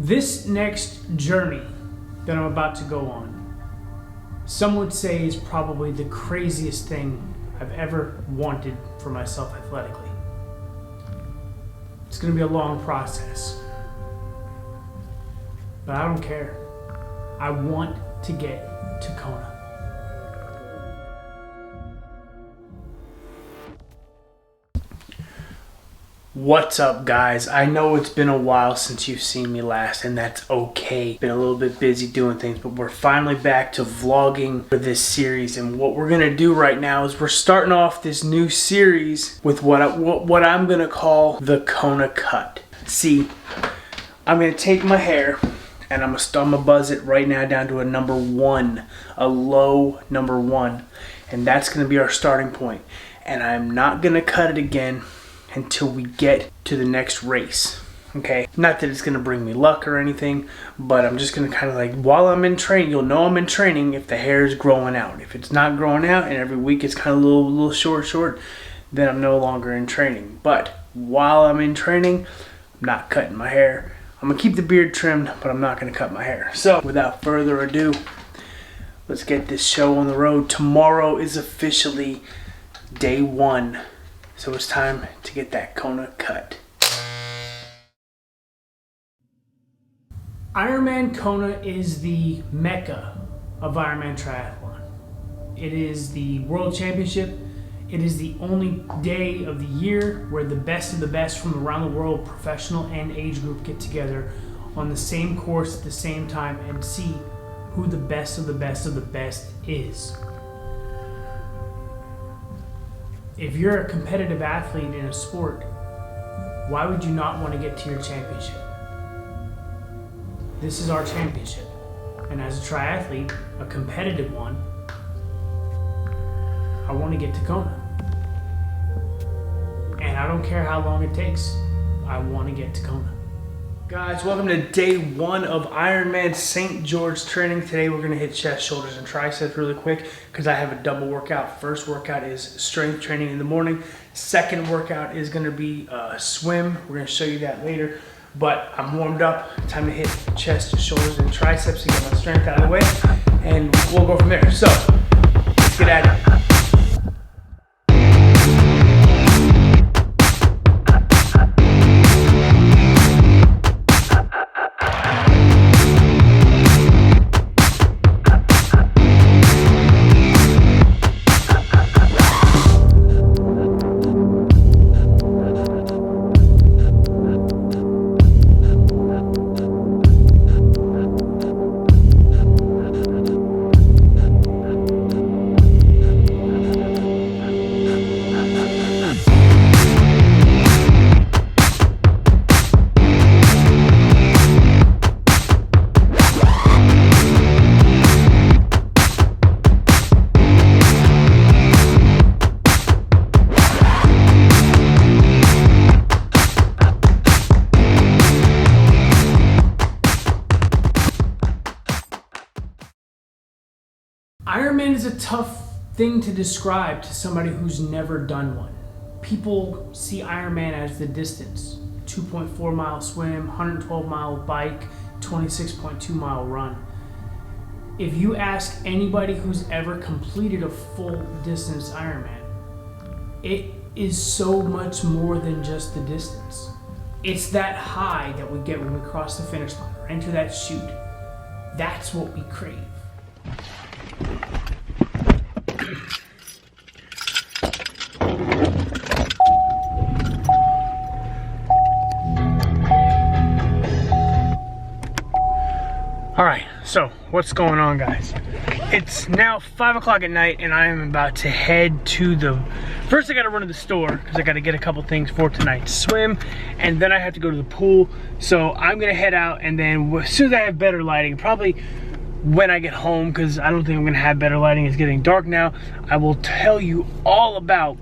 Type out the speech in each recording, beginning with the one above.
This next journey that I'm about to go on, some would say is probably the craziest thing I've ever wanted for myself athletically. It's going to be a long process, but I don't care. I want to get to Kona. What's up, guys? I know it's been a while since you've seen me last, and that's okay. Been a little bit busy doing things, but we're finally back to vlogging for this series. And what we're gonna do right now is we're starting off this new series with what I'm gonna call the Kona cut. See, I'm gonna take my hair and I'm gonna buzz it right now down to a number 1, a low number 1, and that's gonna be our starting point. And I'm not gonna cut it again until we get to the next race, okay? Not that it's gonna bring me luck or anything, but I'm just gonna kind of like, while I'm in training, you'll know I'm in training if the hair is growing out. If it's not growing out and every week it's kind of a little short, then I'm no longer in training. But while I'm in training, I'm not cutting my hair. I'm gonna keep the beard trimmed, but I'm not gonna cut my hair. So without further ado, let's get this show on the road. Tomorrow is officially day 1. So it's time to get that Kona cut. Ironman Kona is the mecca of Ironman Triathlon. It is the World Championship. It is the only day of the year where the best of the best from around the world, professional and age group, get together on the same course at the same time and see who the best of the best of the best is. If you're a competitive athlete in a sport, why would you not want to get to your championship? This is our championship. And as a triathlete, a competitive one, I want to get to Kona. And I don't care how long it takes, I want to get to Kona. Guys, welcome to day 1 of Ironman St. George training. Today we're going to hit chest, shoulders, and triceps really quick because I have a double workout. First workout is strength training in the morning. Second workout is going to be swim. We're going to show you that later. But I'm warmed up. Time to hit chest, shoulders, and triceps to get my strength out of the way. And we'll go from there. So, let's get at it. Ironman is a tough thing to describe to somebody who's never done one. People see Ironman as the distance: 2.4 mile swim, 112 mile bike, 26.2 mile run. If you ask anybody who's ever completed a full distance Ironman, it is so much more than just the distance. It's that high that we get when we cross the finish line or enter that chute. That's what we crave. All right, so what's going on, guys? It's now 5 o'clock at night and I am about to head to the, first I gotta run to the store because I gotta get a couple things for tonight's swim, and then I have to go to the pool. So I'm gonna head out, and then as soon as I have better lighting, probably when I get home, because I don't think I'm gonna have better lighting, it's getting dark now, I will tell you all about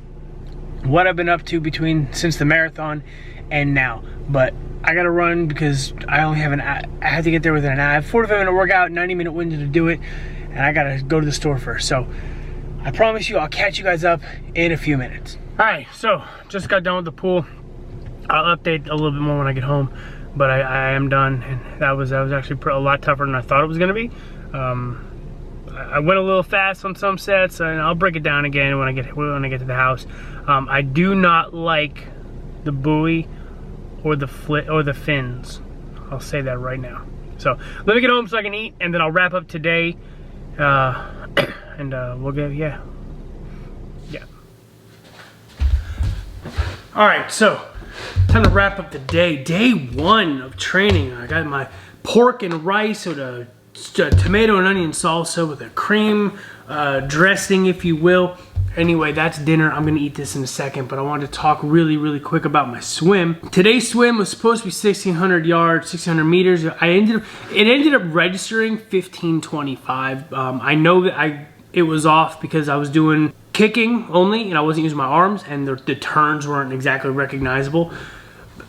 what I've been up to since the marathon and now. But I gotta run because I only have I have to get there within an hour. I have 45-minute workout, 90-minute window to do it, and I gotta go to the store first. So I promise you I'll catch you guys up in a few minutes. All right, so just got done with the pool. I'll update a little bit more when I get home. but I am done, and that was actually a lot tougher than I thought it was going to be. I went a little fast on some sets, and I'll break it down again when I get to the house. I do not like the buoy or the fins. I'll say that right now. So let me get home so I can eat, and then I'll wrap up today, and we'll get yeah. All right, so time to wrap up the day. Day 1 of training. I got my pork and rice with a tomato and onion salsa with a cream dressing, if you will. Anyway, that's dinner. I'm gonna eat this in a second, but I wanted to talk really quick about my swim. Today's swim was supposed to be 1,600 yards, 1,600 meters. It ended up registering 1525. I know that it was off because I was doing kicking only, and I wasn't using my arms, and the turns weren't exactly recognizable.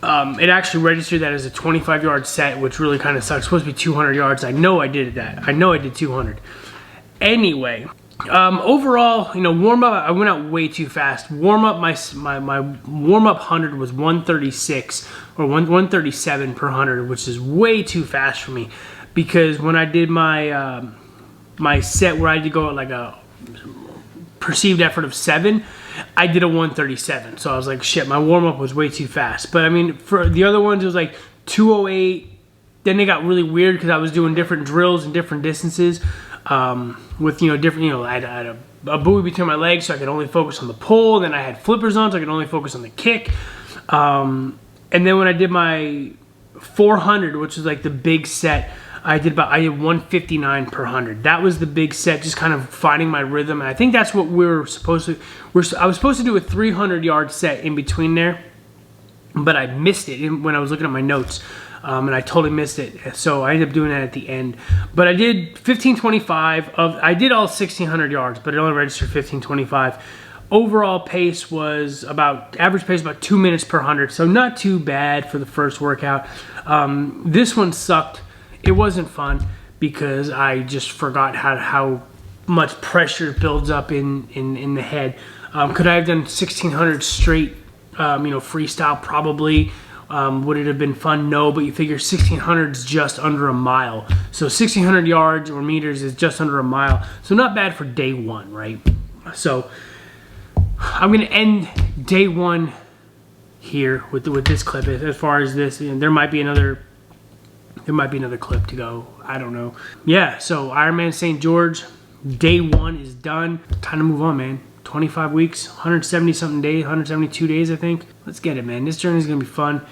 It actually registered that as a 25-yard set, which really kind of sucks. It's supposed to be 200 yards. I know I did that. I know I did 200. Anyway, overall, warm up, I went out way too fast. Warm up, my warm up 100 was 136 or 137 per 100, which is way too fast for me, because when I did my my set where I had to go at like a perceived effort of 7, I did a 137. So I was like, shit, my warm-up was way too fast. But I mean, for the other ones, it was like 208. Then they got really weird because I was doing different drills and different distances with, different, I had a buoy between my legs so I could only focus on the pull. Then I had flippers on so I could only focus on the kick. And then when I did my 400, which was like the big set, I did 159 per 100. That was the big set, just kind of finding my rhythm. And I think that's what we were supposed to. I was supposed to do a 300-yard set in between there, but I missed it when I was looking at my notes, and I totally missed it. So I ended up doing that at the end. But I did 1525 I did all 1,600 yards, but it only registered 1525. Overall pace was average pace about 2 minutes per 100, so not too bad for the first workout. This one sucked. It wasn't fun because I just forgot how much pressure builds up in the head. Could I have done 1,600 straight, freestyle? Probably. Would it have been fun? No, but you figure 1,600 is just under a mile. So 1,600 yards or meters is just under a mile. So not bad for day 1, right? So I'm going to end day 1 here with this clip. As far as this, there might be another clip to go. I don't know. Yeah, so Ironman St. George, day 1 is done. Time to move on, man. 25 weeks, 170 something days, 172 days, I think. Let's get it, man. This journey is gonna be fun.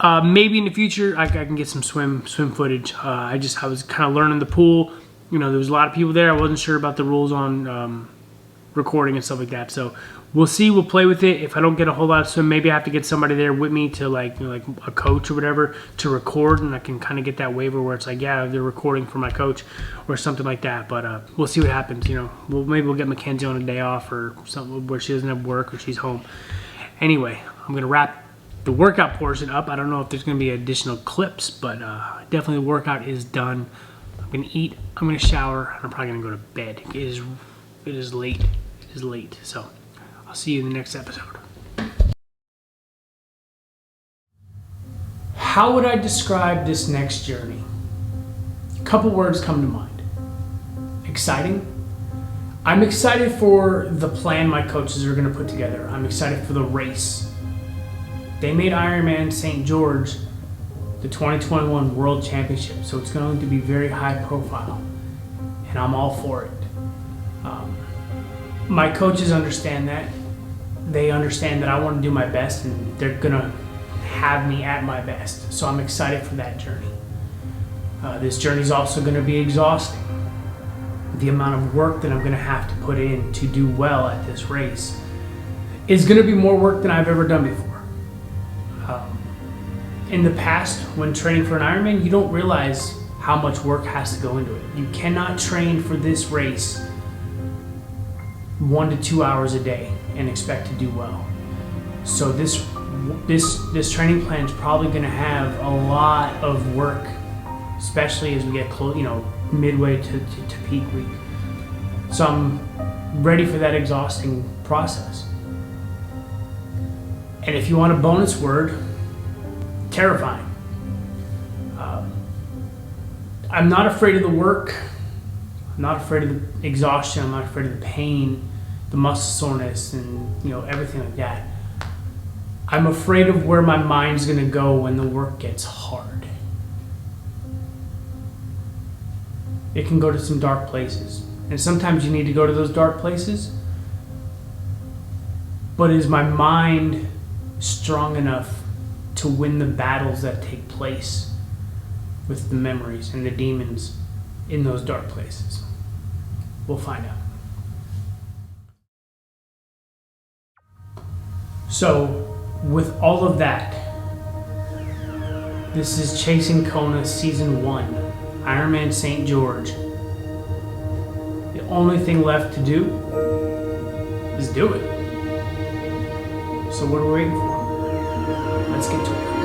Maybe in the future I can get some swim footage. I was kind of learning the pool. There was a lot of people there. I wasn't sure about the rules on recording and stuff like that. So we'll see. We'll play with it. If I don't get a whole lot of swim, maybe I have to get somebody there with me to like a coach or whatever to record, and I can kind of get that waiver where it's like, yeah, they're recording for my coach or something like that. But we'll see what happens. Maybe we'll get Mackenzie on a day off or something where she doesn't have work or she's home. Anyway, I'm gonna wrap the workout portion up. I don't know if there's gonna be additional clips, but definitely the workout is done. I'm gonna eat. I'm gonna shower. And I'm probably gonna go to bed. It is late. It is late. So I'll see you in the next episode. How would I describe this next journey? A couple words come to mind. Exciting. I'm excited for the plan my coaches are going to put together. I'm excited for the race. They made Ironman St. George the 2021 World Championship, so it's going to be very high profile, and I'm all for it. My coaches understand that. They understand that I want to do my best, and they're going to have me at my best. So I'm excited for that journey. This journey is also going to be exhausting. The amount of work that I'm going to have to put in to do well at this race is going to be more work than I've ever done before. In the past, when training for an Ironman, you don't realize how much work has to go into it. You cannot train for this race 1 to 2 hours a day and expect to do well. So this training plan is probably going to have a lot of work, especially as we get close, midway to peak week. So I'm ready for that exhausting process. And if you want a bonus word, terrifying. I'm not afraid of the work. I'm not afraid of the exhaustion. I'm not afraid of the pain, the muscle soreness, and everything like that. I'm afraid of where my mind's gonna go when the work gets hard. It can go to some dark places, and sometimes you need to go to those dark places. But is my mind strong enough to win the battles that take place with the memories and the demons in those dark places? We'll find out. So, with all of that, this is Chasing Kona Season 1, Ironman St. George. The only thing left to do is do it. So what are we waiting for? Let's get to it.